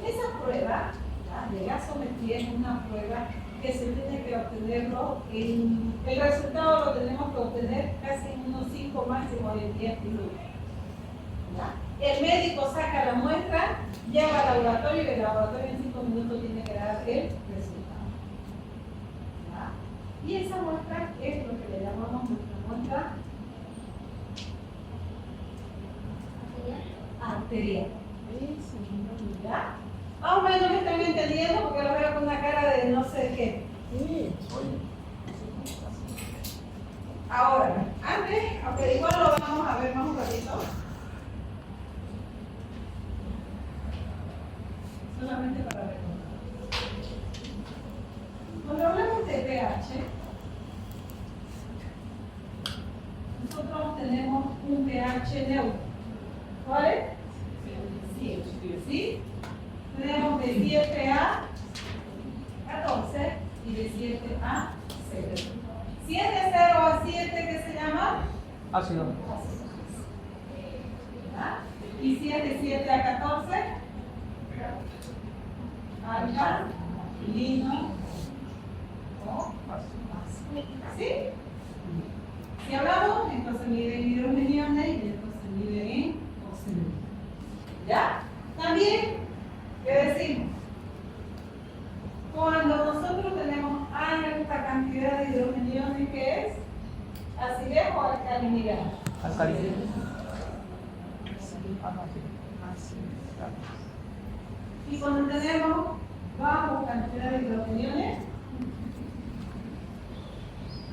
Esa prueba, ¿ya?, de gasometría es una prueba que se tiene que obtenerlo, el resultado lo tenemos que obtener casi en unos 5, máximo de 10 minutos. ¿Ya? El médico saca la muestra, lleva al laboratorio y el laboratorio en 5 minutos tiene que dar el resultado. ¿Ya? Y esa muestra es lo que le llamamos nuestra muestra arterial. ¿Ya? Más o menos me están entendiendo porque lo veo con una cara de no sé qué. Ahora, antes, aunque igual lo vamos a ver más un ratito, solamente para recordar. Cuando hablamos de pH, nosotros tenemos un pH neutro. ¿Cuál es? ¿Sí? Tenemos de 7 a 14 y de 7 a 0. Si es de 0 a 7, ¿qué se llama? Ácido. ¿Ah? Y si es de 7 a 14, alcalino o ácido. ¿Sí? Si hablamos, entonces miden hidrogeniones y entonces miden en oxígeno. ¿Ya? También, ¿qué decimos? Cuando nosotros tenemos alta cantidad de hidrogeniones, ¿qué es? ¿Acidez o alcalinidad? Alcalinidad. Y cuando tenemos baja cantidad de hidrogeniones,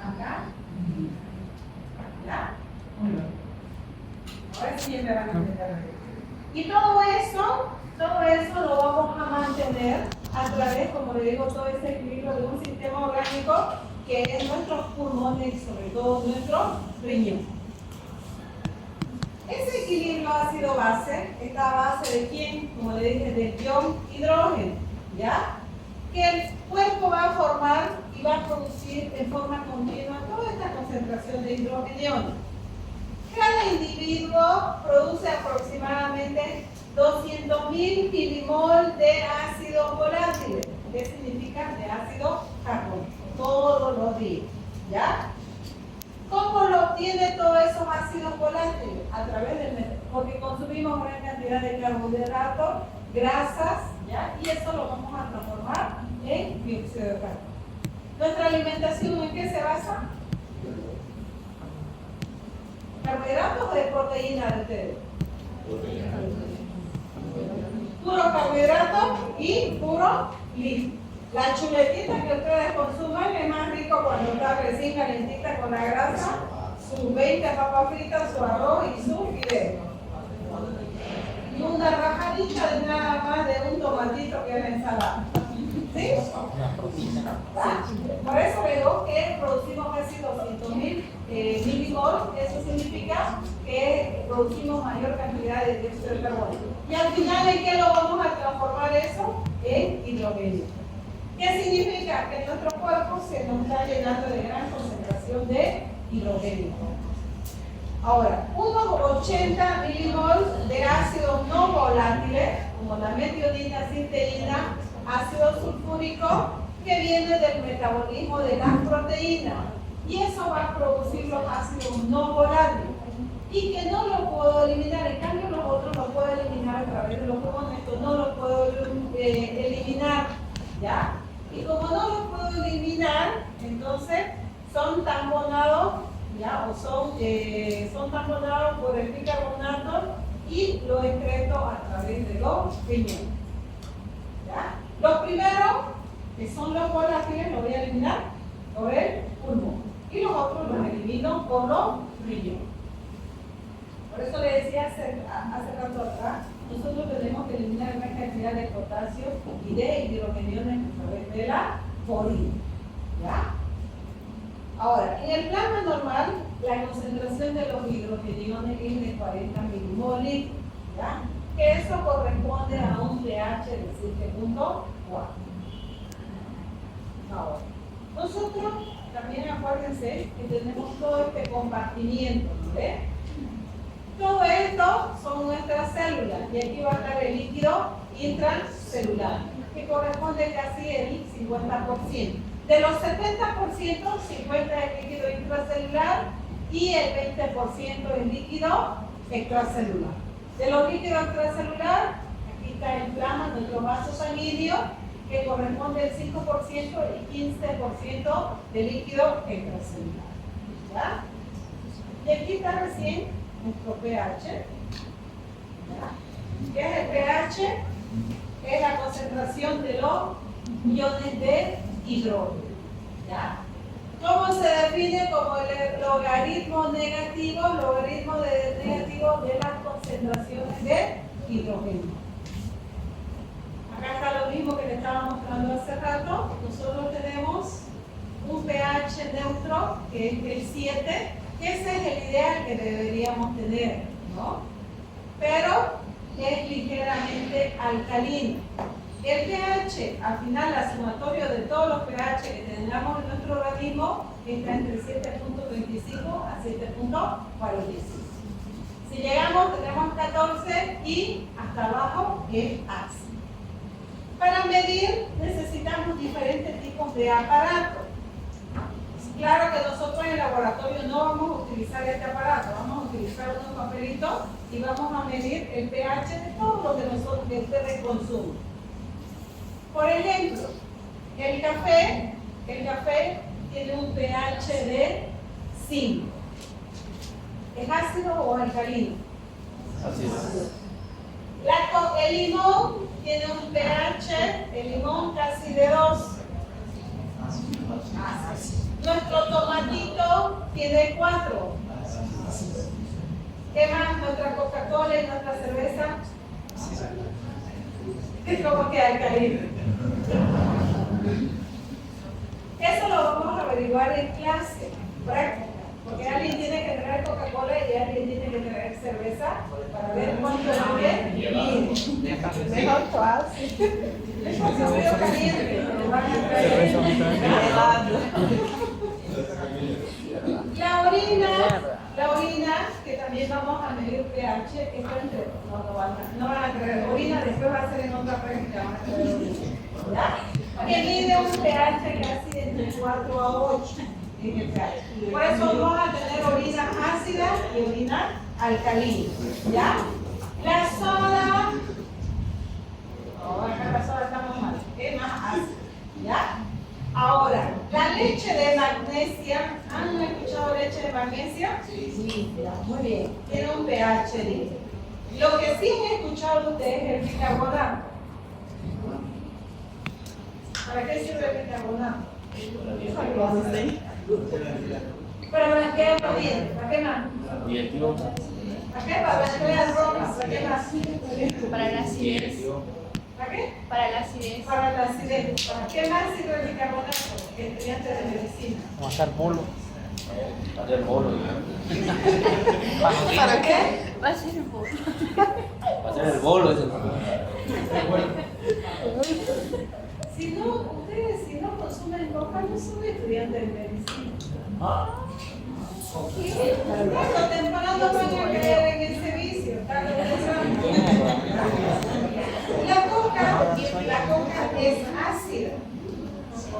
acá, ¿ya? Ahora sí me van a entender. Y todo eso lo vamos a mantener a través, como le digo, todo ese equilibrio de un sistema orgánico que es nuestros pulmones y sobre todo nuestro riñón. Ese equilibrio ácido-base está a base de quién, como le dije, del ion hidrógeno, ¿ya? Que el cuerpo va a formar y va a producir en forma continua toda esta concentración de hidrogeniones. Cada individuo produce aproximadamente 200.000 milimol de ácido volátil. ¿Qué significa? De ácido carbónico, todos los días. ¿Ya? ¿Cómo lo obtiene todos esos ácidos volátiles? A través del porque consumimos gran cantidad de carbohidratos, grasas, ¿ya? Y eso lo vamos a transformar en dióxido de carbono. ¿Nuestra alimentación en qué se basa? ¿Carbohidratos o de proteína de ustedes? Puro carbohidrato y puro líquido. La chuletita que ustedes consumen es más rico cuando está recién calentita con la grasa, sus 20 papas fritas, su arroz y su fideo. Y una rajadita de nada más de un tomatito que es la ensalada. ¿Sí? Por eso veo que producimos casi 200.000 milimoles. Eso significa que producimos mayor cantidad de dióxido de carbono. Y al final, ¿en qué lo vamos a transformar eso? En hidrógeno. ¿Qué significa? Que nuestro cuerpo se nos está llenando de gran concentración de hidrógeno. Ahora, unos 80 milimoles de ácidos no volátiles, como la metionina, cisteína, ácido sulfúrico, que viene del metabolismo de las proteínas. Y eso va a producir los ácidos no volátiles. Y que no lo puedo eliminar, en cambio los otros los puedo eliminar a través de los pulmones, esto no lo puedo eliminar, ¿ya? Y como no los puedo eliminar, entonces son tamponados, ¿ya? O son tamponados por el bicarbonato y los excreto a través de los riñones, ¿ya? Los primeros, que son los volátiles, los voy a eliminar por el pulmón. Y los otros los elimino por los riñones. Por eso le decía hace rato atrás, nosotros tenemos que eliminar gran cantidad de potasio y de hidrogeniones a través de la orina. ¿Ya? Ahora, en el plasma normal, la concentración de los hidrogeniones es de 40 milimoles, ¿ya? Que eso corresponde a un pH de 7.4. Ahora, nosotros también acuérdense que tenemos todo este compartimiento, ¿ves? Todo esto son nuestras células y aquí va a estar el líquido intracelular, que corresponde casi el 50%. De los 70%, 50% es líquido intracelular y el 20% es líquido extracelular. De los líquidos extracelular, aquí está el plasma, nuestro vaso sanguíneo, que corresponde al 5% y 15% de líquido extracelular. ¿Ya? Y aquí está recién nuestro pH. ¿Ya? ¿Qué es el pH? Es la concentración de los iones de hidrógeno. ¿Ya? ¿Cómo se define? Como el logaritmo negativo de las concentraciones de hidrógeno. Acá está lo mismo que le estaba mostrando hace rato. Nosotros tenemos un pH neutro, que es el 7, que ese es el ideal que deberíamos tener, ¿no? Pero es ligeramente alcalino. El pH, al final, la sumatoria de todos los pH que tengamos en nuestro organismo está entre 7.25 a 7.45. Si llegamos, tenemos 14 y hasta abajo es ácido. Para medir necesitamos diferentes tipos de aparatos. Claro que nosotros en el laboratorio no vamos a utilizar este aparato, vamos a utilizar unos papelitos y vamos a medir el pH de todo lo que ustedes consumen. Por ejemplo, el café tiene un pH de 5. ¿Es ácido o alcalino? Ácido. El limón tiene un pH, el limón casi de 2. Nuestro tomatito tiene 4. ¿Qué más? Nuestra Coca-Cola y nuestra cerveza. Es como que alcalino. Eso lo vamos a averiguar en clase práctica. Porque alguien tiene que traer Coca-Cola y alguien tiene que traer cerveza para ver cuánto es bien. Mejor fácil. Es medio caliente, pero van a traer. La orina, que también vamos a medir pH, está entre. No van a traer orina, después va a ser en otra práctica. Van a traer orina. ¿Ya? Que mide un pH casi entre 4 a 8. en el pH. Por eso vamos a tener orina ácida y orina alcalina. ¿Ya? La soda, no, acá la soda está muy mal, es más ácida. ¿Ya? Ahora, la leche de magnesia, ¿han escuchado leche de magnesia? Sí, muy bien, tiene un pH 10. Lo que sí han escuchado ustedes es el bicarbonato. ¿Para qué sirve el bicarbonato? Para blanquear los dientes, ¿para qué más? ¿Para qué? Para blanquear las rocas, ¿para qué más? Para la acidez. ¿Para qué? Para la acidez. Para la acidez. ¿Para qué más sirve el bicarbonato? Estudiante de medicina. Vamos a hacer bolo. Hacer bolo. ¿Para qué? Va a ser un poco. Hacer el bolo. Si no, ustedes si no consumen coca, no son estudiantes de medicina. Tarde o temprano van a caer en ese vicio. Tarde o temprano. La coca es ácida.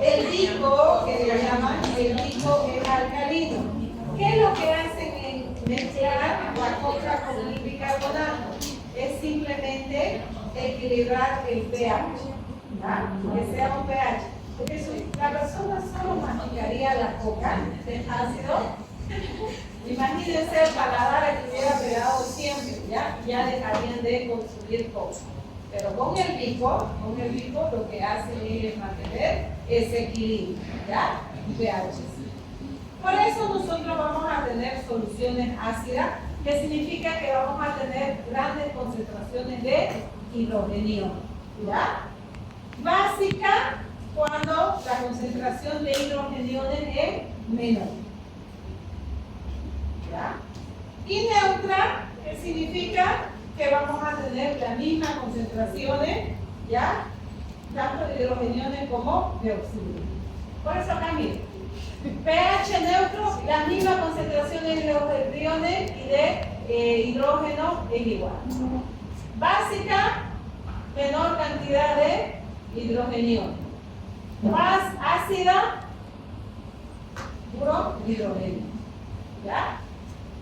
El bico, que le llaman, el bico es alcalino. ¿Qué es lo que hacen en mezclar la coca con el bicarbonato? Es simplemente equilibrar el pH. ¿Ya? Que sea un pH. Porque si la persona solo masticaría la coca del ácido, imagínense el paladar que hubiera pegado siempre, ya dejarían de consumir coca. Pero con el bico lo que hace es mantener ese equilibrio, ¿ya? pH. Por eso nosotros vamos a tener soluciones ácidas, que significa que vamos a tener grandes concentraciones de hidrogenio, ¿ya? Básica, cuando la concentración de hidrogeniones es menor, ¿ya? Y neutra, que significa que vamos a tener las mismas concentraciones, ¿ya? Tanto de hidrogeniones como de oxígeno. Por eso acá miren, pH neutro, la misma concentración de hidrogeniones y de hidrógeno es igual. Básica, menor cantidad de hidrogeniones. Más ácida, puro hidrogenio. ¿Ya?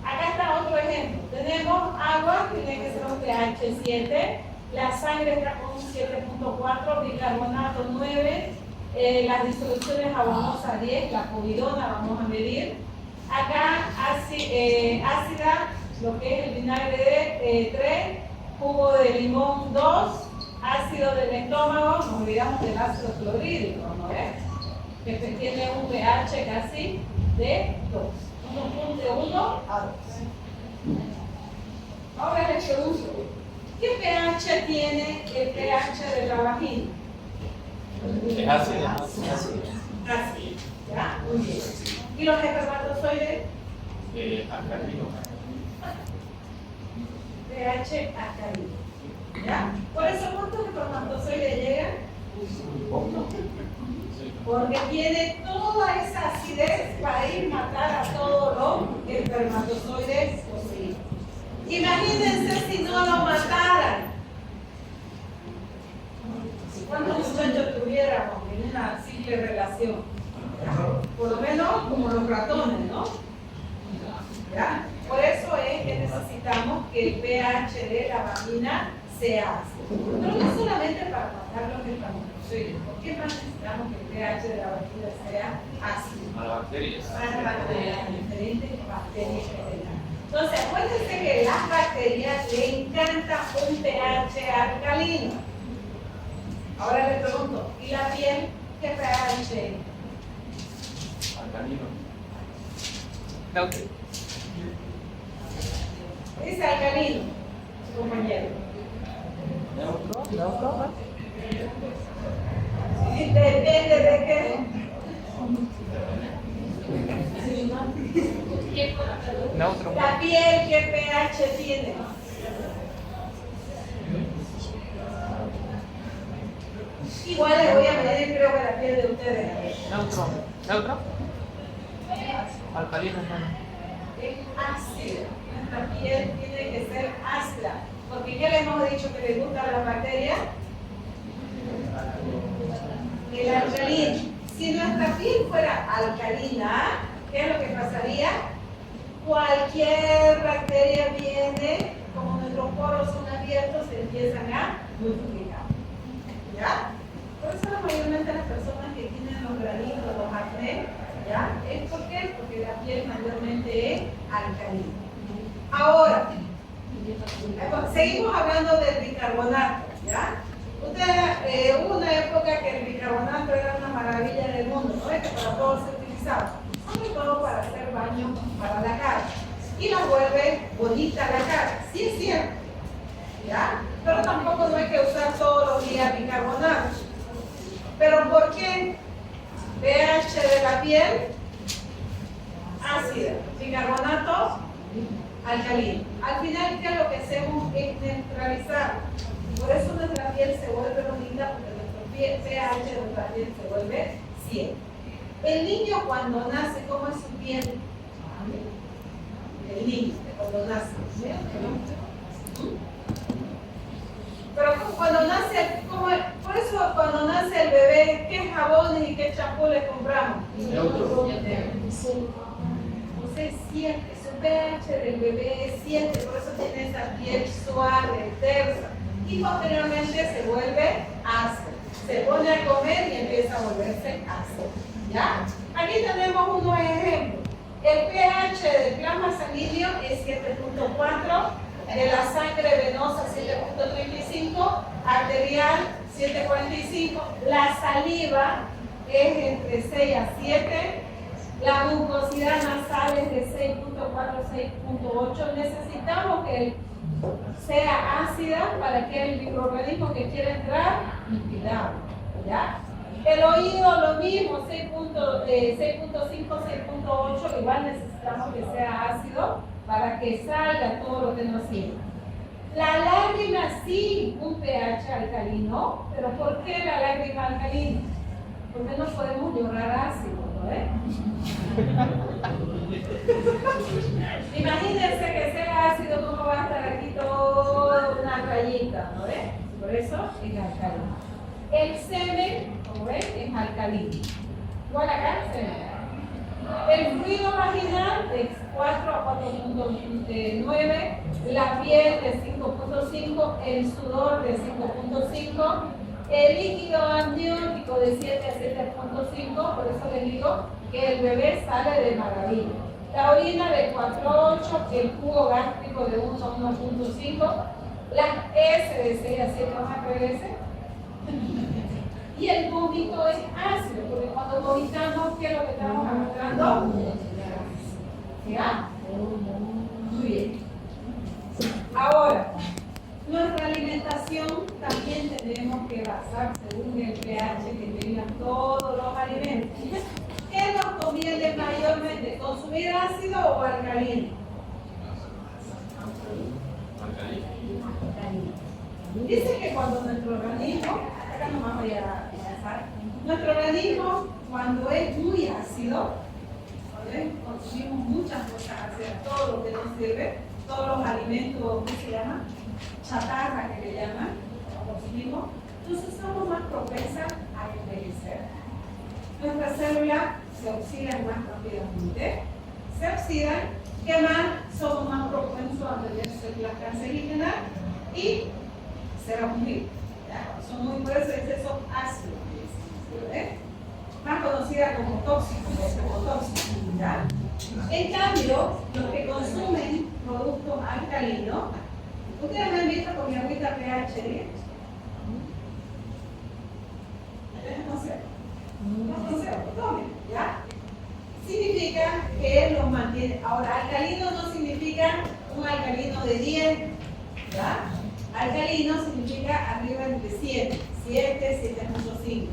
Acá está otro ejemplo. Tenemos agua, tiene que ser un pH 7, la sangre está con un 7.4, bicarbonato 9, las disoluciones abonosas 10, la povidona vamos a medir. Acá ácida, lo que es el vinagre de 3, jugo de limón 2, ácido del estómago, nos olvidamos del ácido clorhídrico, ¿no ves? Que tiene un pH casi de 2. 1.1 a 2. Ahora les pregunto, ¿qué pH tiene el pH de la vagina? Es ácido. Ácido. ¿Ya? Muy bien. ¿Y los espermatozoides? Alcalino. pH alcalino. ¿Ya? Por eso, ¿cuántos espermatozoides llegan? Porque tiene toda esa acidez para ir a matar a todos los espermatozoides posibles. Imagínense si no lo mataran. ¿Cuántos muchachos tuviéramos en una simple relación? Por lo menos como los ratones, ¿no? ¿Ya? Por eso es que necesitamos que el pH de la vagina sea ácido. Pero no solamente para matar los espermatozoides. ¿Por qué más necesitamos que el pH de la vagina sea ácido? Para las bacterias. Para las bacterias, diferentes bacterias que tengan. Entonces, acuérdense que las bacterias le encanta un pH alcalino. Ahora le pregunto, ¿y la piel qué pH es? Alcalino. Neutro. Es alcalino, compañero. Neutro. Y depende de qué. Neutro. La piel, ¿qué pH tiene? Igual les voy a medir, creo que la piel de ustedes. Neutro. Neutro. Alcalino. Es ácida. Nuestra piel tiene que ser ácida. Porque ya les hemos dicho que les gustan las bacterias. El alcalino. Si nuestra piel piel fuera alcalina, ¿qué es lo que pasaría? Cualquier bacteria viene, como nuestros poros son abiertos, se empiezan a multiplicar. ¿Ya? Por eso mayormente las personas que tienen los granitos, los acné, ¿ya? ¿Es por qué? Porque la piel mayormente es alcalina. Ahora, seguimos hablando del bicarbonato, ¿ya? Hubo una época que el bicarbonato era una maravilla del mundo, ¿no? Que para todo se utilizaba, sobre todo para hacer baño para la cara. Y la vuelve bonita la cara, sí es cierto, ¿ya? Pero tampoco no hay que usar todos los días bicarbonato. ¿Pero por qué? pH de la piel ácida, bicarbonato alcalino. Al final, ¿qué es lo que hacemos? Es neutralizar. Por eso nuestra piel se vuelve bonita, porque nuestro pH de nuestra piel se vuelve 100. El niño cuando nace, ¿cómo es su piel? El niño cuando nace. Pero cuando nace, ¿cómo es? Por eso cuando nace el bebé, ¿qué jabones y qué champú le compramos? Neutro. Usted siente, su pH del bebé siente, por eso tiene esa piel suave, tersa. Y posteriormente se vuelve ácido. Se pone a comer y empieza a volverse ácido. ¿Ya? Aquí tenemos unos ejemplos. El pH del plasma sanguíneo es 7.4, de la sangre venosa 7.35, arterial 7.45, la saliva es entre 6 a 7, la mucosidad nasal es de 6.4 a 6.8. Necesitamos que sea ácida para que el microorganismo que quiera entrar, inspirado, ¿ya? El oído lo mismo, 6.5, 6.8, igual necesitamos que sea ácido para que salga todo lo que nos sirve. La lágrima sí, un pH alcalino, pero ¿por qué la lágrima alcalina? Porque no podemos llorar ácido, ¿no? Imagínense que sea ácido, ¿cómo va a estar aquí toda una rayita, ¿no ves? Por eso es alcalino. El semen, como ven, es alcalino. Igual acá, semen. El fluido vaginal es 4 a 4.9, la piel de 5.5, el sudor de 5.5, el líquido amniótico de 7 a 7.5, por eso les digo que el bebé sale de maravilla. La orina de 4 a 8, el jugo gástrico de 1 a 1.5, las S de 6 a 7, vamos a veces. Y el vómito es ácido, porque cuando vomitamos, ¿qué es lo que estamos arrastrando? ¿Ya? Muy bien. Ahora, nuestra alimentación también tenemos que basar según el pH que tengan todos los alimentos. ¿Qué nos conviene mayormente? ¿Consumir ácido o alcalino? Dice que cuando nuestro organismo, acá nomás voy a pasar, nuestro organismo cuando es muy ácido, consumimos muchas cosas ácidas, todo lo que nos sirve, todos los alimentos, ¿qué se llama? Chatarra que le llaman, consumimos, entonces somos más propensas a envejecer. Nuestras células se oxidan más rápidamente, se oxidan, ¿qué más? Somos más propensos a tener células cancerígenas y serapumil, son muy fuertes, exceso ácido, más conocida como tóxico, ¿ya? En cambio, los que consumen productos alcalinos, ustedes me han visto con mi agüita pH 10. No sé, tomen, ¿ya? Significa que los mantiene. Ahora, alcalino no significa un alcalino de 10, ¿ya? Alcalino significa arriba de 7, 7.5.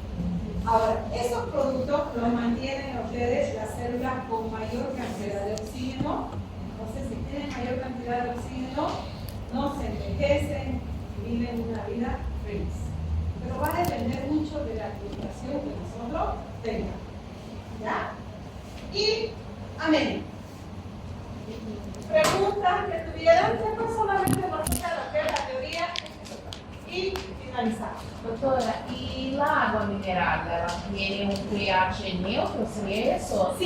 Ahora, esos productos los mantienen a ustedes las células con mayor cantidad de oxígeno. Entonces, si tienen mayor cantidad de oxígeno, no se envejecen y viven una vida feliz. Pero va a depender mucho de la alimentación que nosotros tengamos. ¿Ya? Y, amén. Preguntas que tuvieran, después solamente nos queda lo que es la teoría y y finalizamos. Doutora, e lá a água mineral, ela tem um pH neutro, seria isso? Sí,